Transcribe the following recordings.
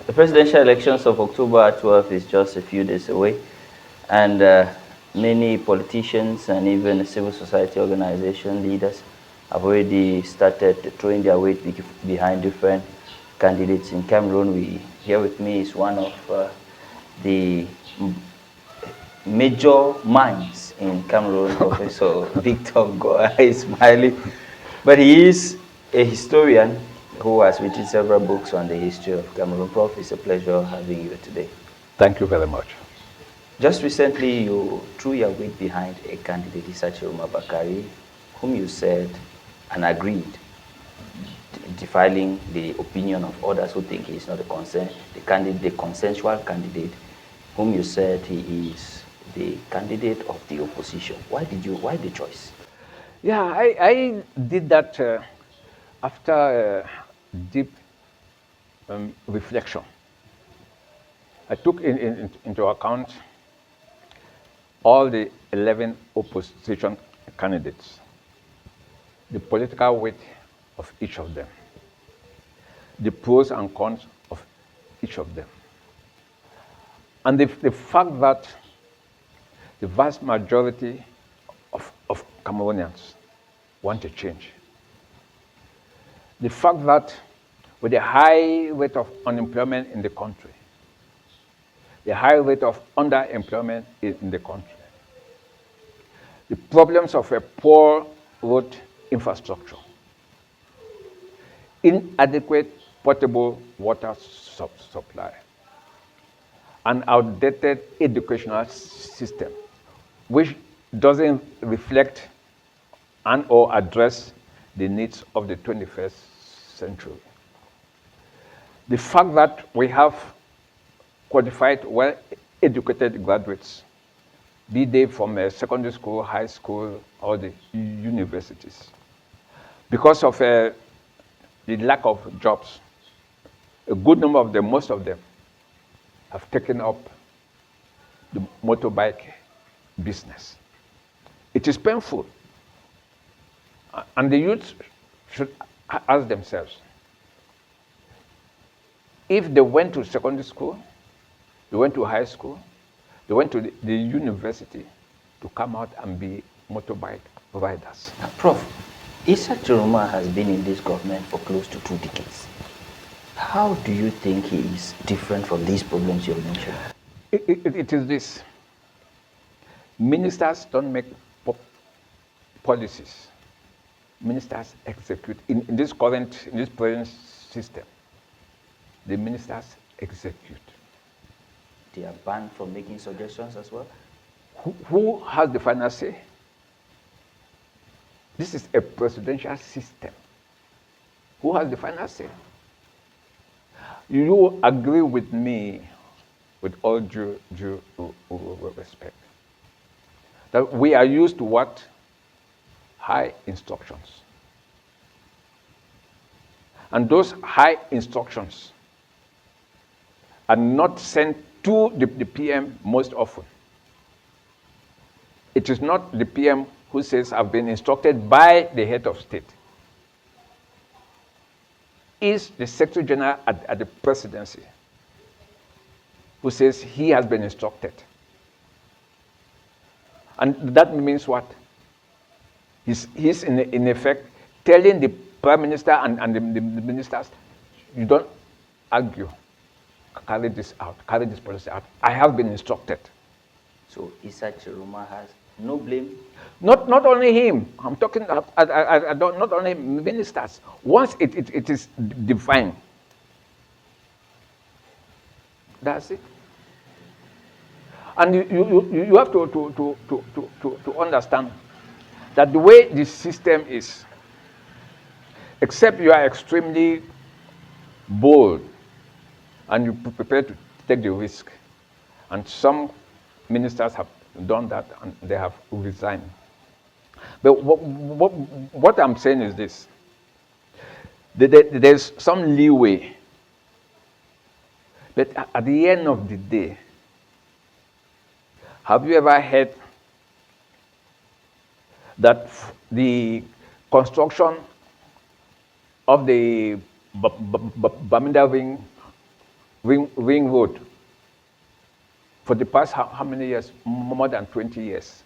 The presidential elections of October 12th is just a few days away, and many politicians and even civil society organization leaders have already started throwing their weight behind different candidates in Cameroon. Here with me is one of the major minds in Cameroon, Professor Victor Ngoh is smiling, but he is a historian who has written several books on the history of Cameroon. Prof, it's a pleasure having you today. Thank you very much. Just recently, you threw your weight behind a candidate, Issa Tchiroma, whom you said and agreed, defiling the opinion of others who think he is not the consensual candidate, whom you said he is the candidate of the opposition. Why the choice? Yeah, I did that after deep reflection. I took into account all the 11 opposition candidates, the political weight of each of them, the pros and cons of each of them, and the fact that the vast majority of Cameroonians want to change. The fact that with the high rate of unemployment in the country, the high rate of underemployment in the country, the problems of a poor road infrastructure, inadequate potable water supply, an outdated educational system, which doesn't reflect and or address the needs of the 21st century. The fact that we have qualified, well-educated graduates, be they from secondary school, high school, or the universities. Because of the lack of jobs, a good number of them, most of them, have taken up the motorbike business. It is painful. And the youth should ask themselves, if they went to secondary school, they went to high school, they went to the university to come out and be motorbike riders. Prof, Issa Tchiroma has been in this government for close to 2 decades. How do you think he is different from these problems you have mentioned? It is this. Ministers don't make policies. Ministers execute. In this present system, the ministers execute. They are banned from making suggestions as well? Who has the final say? This is a presidential system. Who has the final say? You agree with me, with all due respect, that we are used to what? High instructions. And those high instructions are not sent to the PM most often. It is not the PM who says, I've been instructed by the head of state. It's the Secretary General at the presidency who says he has been instructed. And that means what? He's in effect telling the Prime Minister and the ministers, you don't argue, carry this out, carry this policy out. I have been instructed. So Issa Tchiroma has no blame? Not only him. I'm talking not only ministers. Once it is defined, that's it. And you have to understand that the way the system is, except you are extremely bold and you prepare to take the risk, and some ministers have done that and they have resigned. But what I'm saying is this: there's some leeway, but at the end of the day, have you ever heard that the construction of the Bamenda Wing ring road for the past how many years? More than 20 years.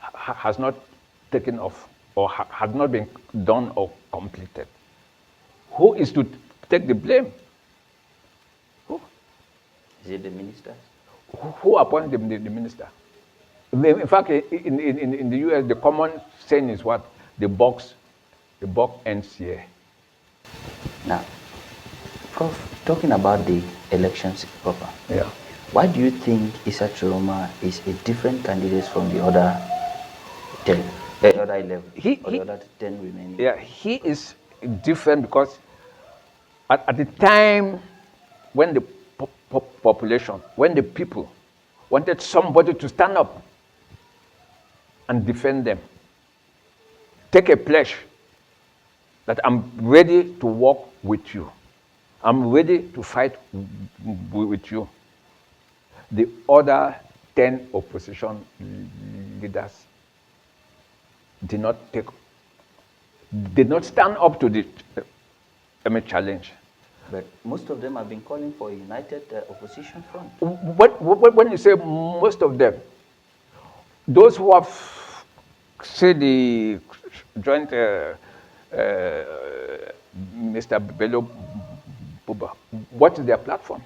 Has not taken off or has not been done or completed. Who is to take the blame? Who? Is it the ministers? Who appointed the minister? In fact, in the US, the common saying is what? The buck ends here. Now, Prof, talking about the elections proper, Yeah. why do you think Issa Tchiroma is a different candidate from the other 10, the other 11, or the other 10 remaining? Yeah, he is different because at the time when the population, when the people wanted somebody to stand up and defend them, take a pledge that I'm ready to work with you. I'm ready to fight with you. The other 10 opposition leaders did not stand up to the challenge. But most of them have been calling for a united opposition front. When you say most of them, those who have said the joint Mr. Bello Buba, what is their platform?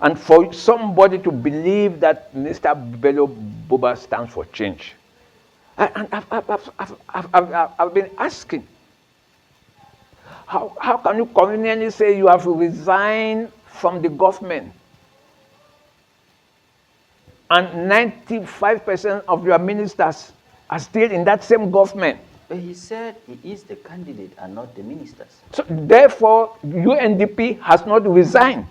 And for somebody to believe that Mr. Bello Buba stands for change, and I've been asking, how can you conveniently say you have resigned from the government and 95% of your ministers are still in that same government? But he said he is the candidate and not the ministers. So therefore, UNDP has not resigned.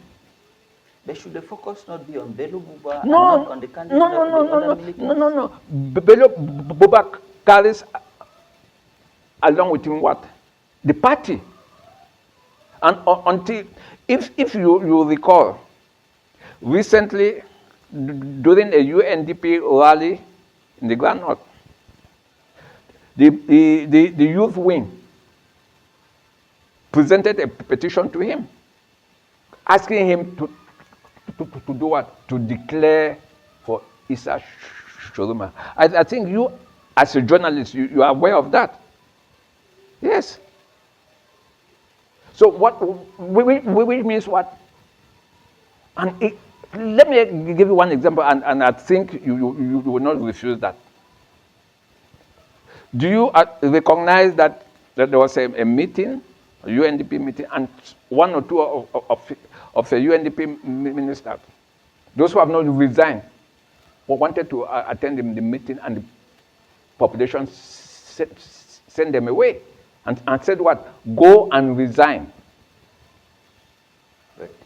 But should the focus not be on Bello Buba No, and not on the candidate of the other militants? no. Bello Buba carries along with him what? The party. And until, if you recall, recently during a UNDP rally in the Grand North, the youth wing presented a petition to him, asking him to do what? To declare for Issa Tchiroma. I think you, as a journalist, you are aware of that. Yes. So which means what? And let me give you one example, and I think you will not refuse that. Do you recognize that there was a meeting, a UNDP meeting, and one or two of the UNDP ministers, those who have not resigned, wanted to attend the meeting, and the population sent them away and said what? Go and resign.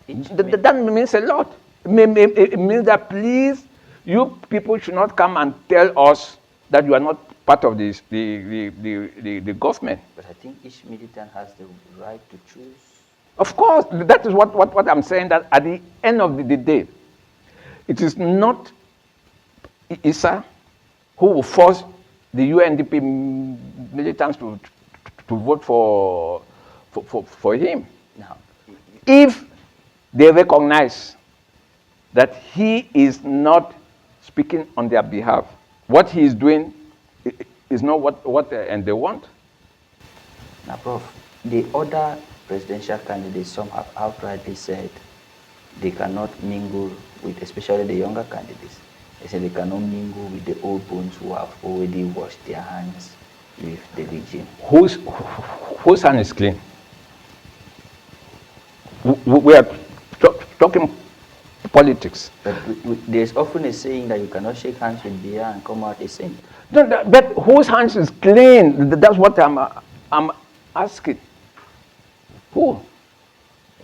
That means a lot. It means that please, you people should not come and tell us that you are not part of the government. But I think each militant has the right to choose. Of course, that is what I'm saying, that at the end of the day, it is not Issa who will force the UNDP militants to vote for him. Now, if they recognize that he is not speaking on their behalf, what he is doing is not what and they want. Now, Prof, the other presidential candidates, some have outrightly said they cannot mingle with, especially the younger candidates. They say they cannot mingle with the old bones who have already washed their hands with the regime. Whose hand is clean? We are talking politics. But there's often a saying that you cannot shake hands with beer and come out a saint. No, but whose hands is clean? That's what I'm asking. Who?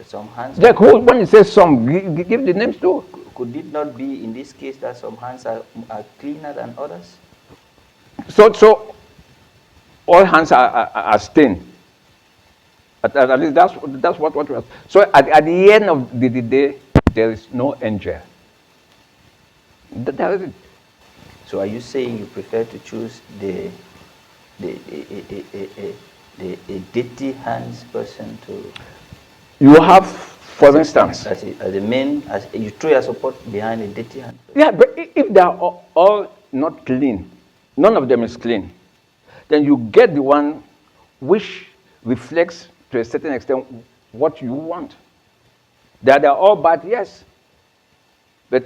Some hands. Like who? When you say some, give the names too. Could it not be in this case that some hands are cleaner than others? So all hands are stained. At least that's what we are. So at the end of the day, there is no angel. That is it. So are you saying you prefer to choose the dirty hands person to? You have, for instance, as the main, as you throw your support behind a dirty hand. yeah, but if they are all not clean, none of them is clean, then you get the one which reflects to a certain extent what you want. They're all bad, yes. But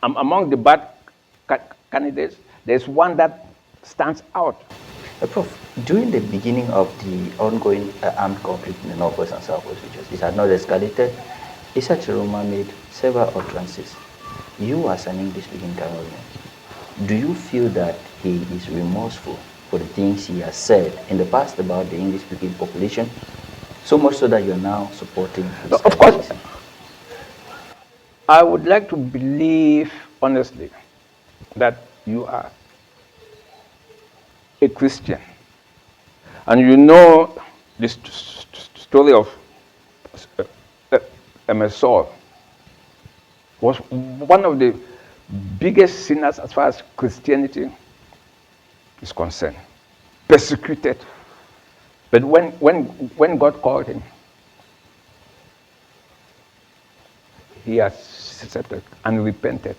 among the bad candidates, there's one that stands out. Prof, during the beginning of the ongoing armed conflict in the Northwest and Southwest regions, it had not escalated. Issa Tchiroma made several utterances. You, as an English-speaking Cameroonian, do you feel that he is remorseful for the things he has said in the past about the English-speaking population, so much so that you're now supporting his Of course, I would like to believe, honestly, that you are a Christian. And you know the story of Saul was one of the biggest sinners as far as Christianity is concerned. Persecuted. But when God called him, he accepted and repented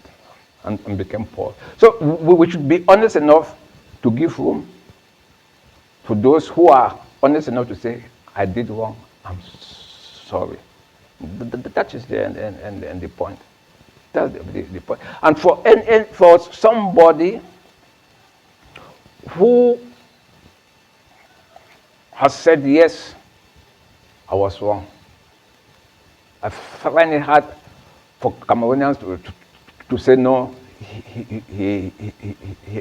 and became Paul. So we should be honest enough to give room for those who are honest enough to say, I did wrong, I'm sorry. That is the end and the point. That's the point. And for somebody who has said, yes, I was wrong, I find it hard for Cameroonians to say no, he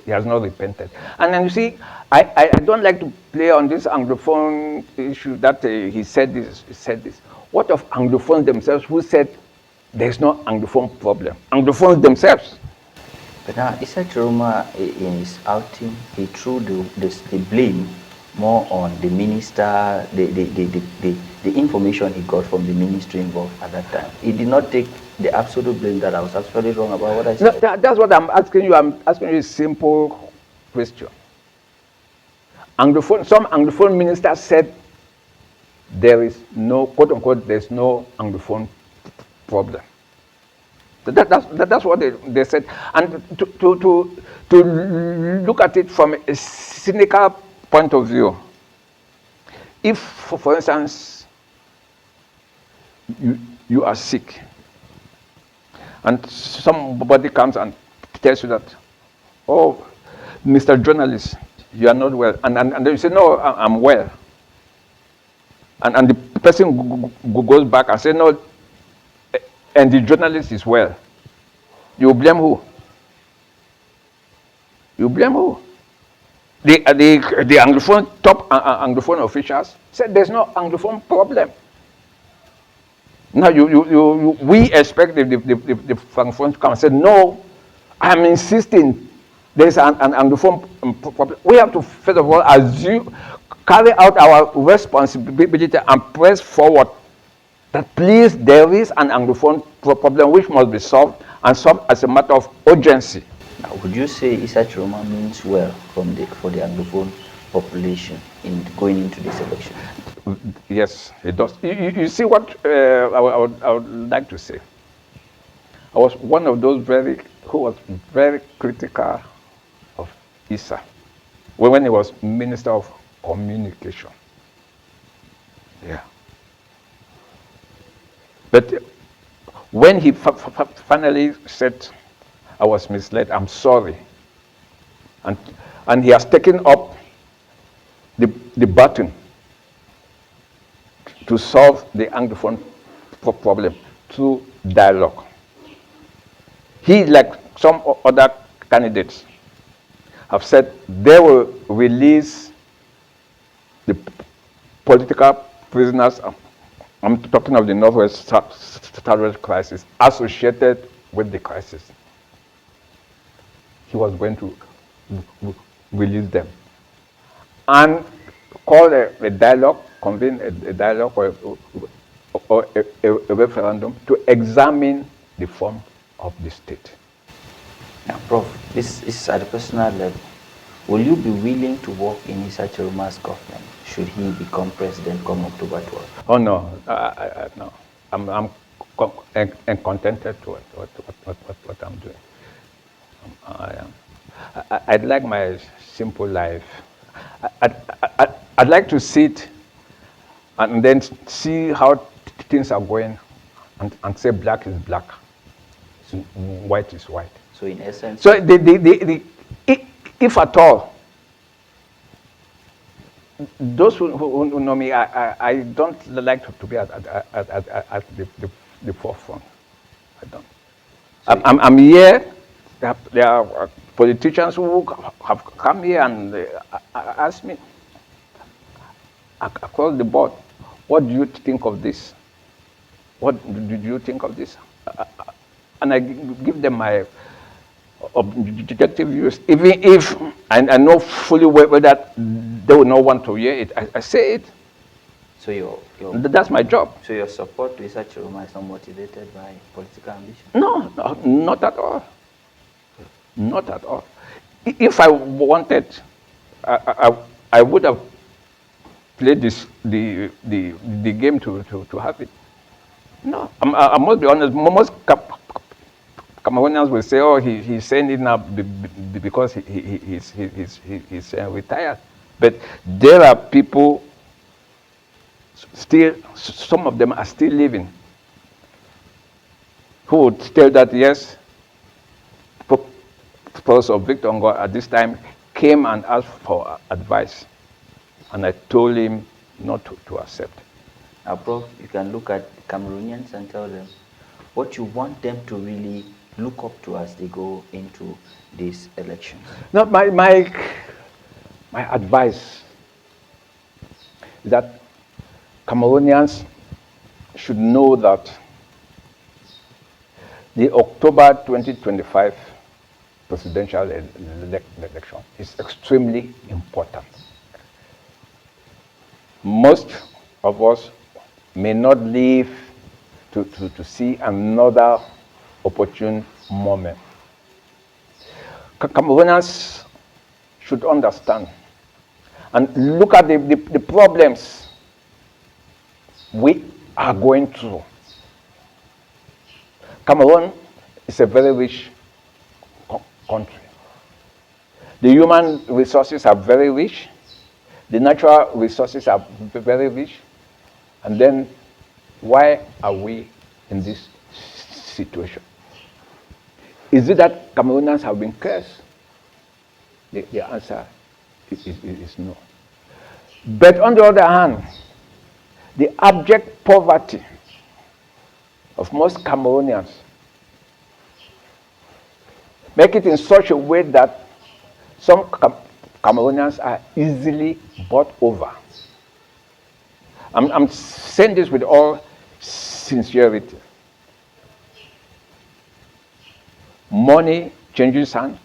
has not repented. And then you see, I don't like to play on this Anglophone issue that he said this, he said this. What of Anglophones themselves who said there's no Anglophone problem? Anglophones themselves. But now, Issa Tchiroma, in his outing, he threw the blame more on the minister, the information he got from the ministry involved at that time. He did not take the absolute blame that I was absolutely wrong about what I said. No, that's what I'm asking you. I'm asking you a simple question. Some Anglophone ministers said there is no, quote unquote, there's no Anglophone problem. That's what they said. And to look at it from a cynical point of view, if, for instance, you are sick, and somebody comes and tells you that, oh, Mr. Journalist, you are not well. And then you say, no, I'm well. And the person goes back and says, no, and the journalist is well. You blame who? You blame who? The Anglophone, top Anglophone officials said there's no Anglophone problem. Now we expect the Francophones to come and say, no, I'm insisting there's an Anglophone problem. We have to, first of all, assume, carry out our responsibility and press forward that please, there is an Anglophone problem which must be solved, and solved as a matter of urgency. Now, would you say Issa Tchiroma means well for the Anglophone population in going into this election? Yes, it does. You see what I would like to say? I was one of those who was very critical of Issa when he was Minister of Communication. Yeah. But when he finally said, I was misled, I'm sorry, and he has taken up the baton to solve the Anglophone problem through dialogue. He, like some other candidates, have said they will release the political prisoners. I'm talking of the Northwest Southwest crisis associated with the crisis. He was going to release them and call a dialogue, convene a dialogue or a referendum to examine the form of the state. Now, Prof, this is at a personal level. Will you be willing to work in Issa Tchiroma's government should he become president come October 12th? Oh no, no. I'm contented to what I'm doing. I'd like my simple life. I'd like to sit and then see how things are going and say black is black, white is white. So in essence, So if at all, those who know me, I don't like to be at the forefront. I don't. So I'm here. There are politicians who have come here and asked me across the board, what do you think of this? What do you think of this? And I give them my objective views, even if I know fully well that they will not want to hear it. I say it. so That's my job. so your support to Issa Tchiroma is not motivated by political ambition? No, not at all. Not at all. If I wanted, I would have played the game to have it. No, I must be honest. Most Cameroonians will say, "Oh, he's saying it now because he's retired." But there are people still. Some of them are still living. Who would tell that yes, Prof Victor Ngoh at this time came and asked for advice, and I told him not to accept. Now, Prof, you can look at Cameroonians and tell them what you want them to really look up to as they go into these elections. Now, my advice is that Cameroonians should know that the October 2025 presidential election is extremely important. Most of us may not live to see another opportune moment. Cameroonians should understand and look at the problems we are going through. Cameroon is a very rich country. The human resources are very rich. The natural resources are very rich. And then why are we in this situation? Is it that Cameroonians have been cursed? The answer is no. But on the other hand, the abject poverty of most Cameroonians make it in such a way that some Cameroonians are easily bought over. I'm saying this with all sincerity. Money changes hands.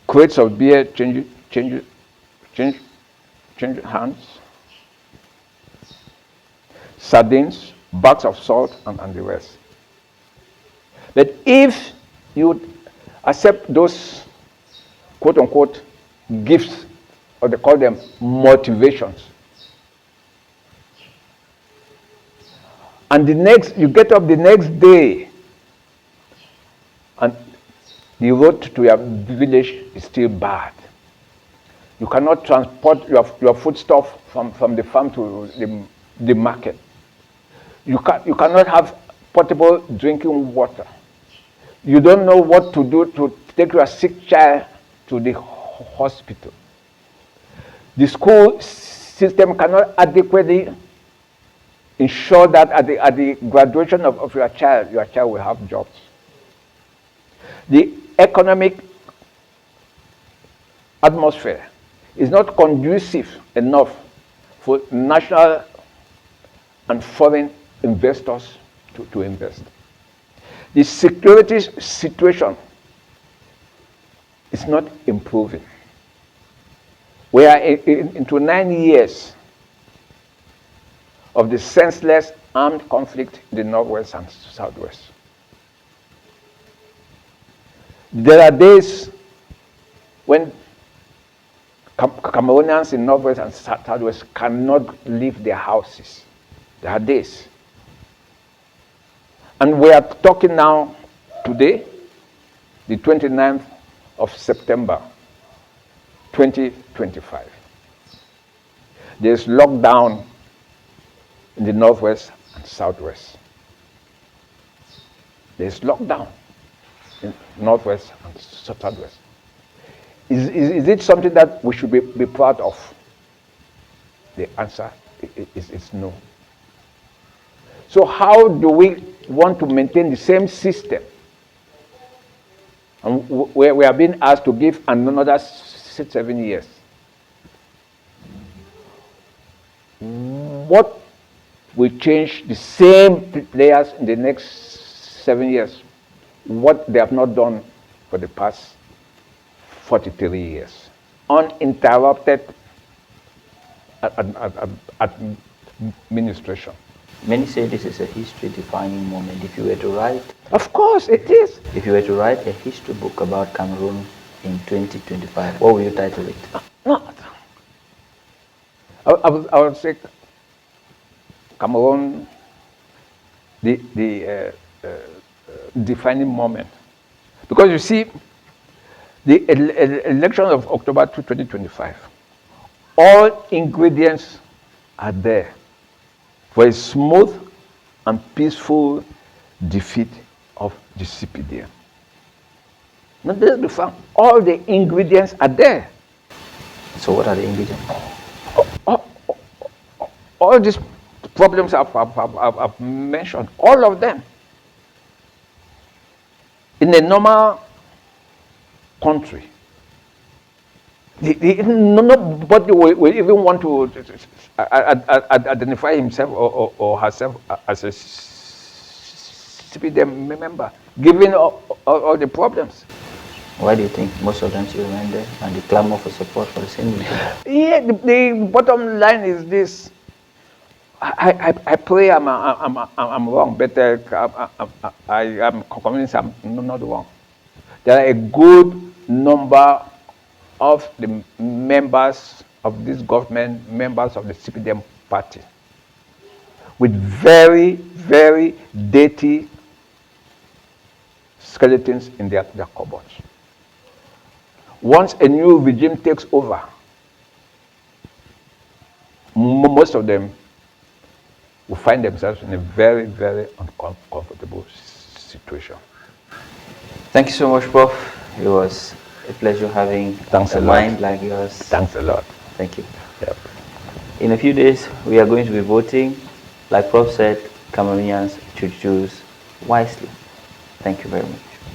Crates of beer change hands. Sardines, bags of salt, and the rest. But if you accept those quote-unquote gifts, or they call them motivations, and you get up the next day, and the road to your village is still bad. You cannot transport your foodstuff from the farm to the market. You cannot have potable drinking water. You don't know what to do to take your sick child to the hospital. The school system cannot adequately ensure that at the graduation of your child will have jobs. The economic atmosphere is not conducive enough for national and foreign investors to invest. The security situation is not improving. We are into 9 years of the senseless armed conflict in the Northwest and Southwest. There are days when Cameroonians in Northwest and Southwest cannot leave their houses. There are days. And we are talking now today, the 29th of September, 2025. There's lockdown in the Northwest and Southwest. There's lockdown in Northwest and Southwest. Is it something that we should be proud of? The answer is no. So how do we want to maintain the same system? And we are being asked to give another 7 years. What will change the same players in the next 7 years? What they have not done for the past 43 years. Uninterrupted administration. Many say this is a history-defining moment. If you were to write... Of course it is. If you were to write a history book about Cameroon in 2025, what will you title it? No. I would say Cameroon, the defining moment. Because you see, the election of October 2025, all ingredients are there for a smooth and peaceful defeat of the CPDM. Not just the fact, all the ingredients are there. So what are the ingredients? All these problems I've mentioned, all of them. In a normal country, nobody will even want to identify himself or herself as a CPDM member, given all the problems. Why do you think most of them still remain there and they clamor for support for the same reason? Yeah, the bottom line is this. I pray I'm wrong, but I am convinced I'm not wrong. There are a good number of the members of this government, members of the CPDM party, with very, very dirty skeletons in their cupboards. Once a new regime takes over, most of them will find themselves in a very, very uncomfortable situation. Thank you so much, Prof. It was a pleasure having a mind like yours. Thanks a lot. Thank you. Yep. In a few days, we are going to be voting. Like Prof said, Cameroonians should choose wisely. Thank you very much.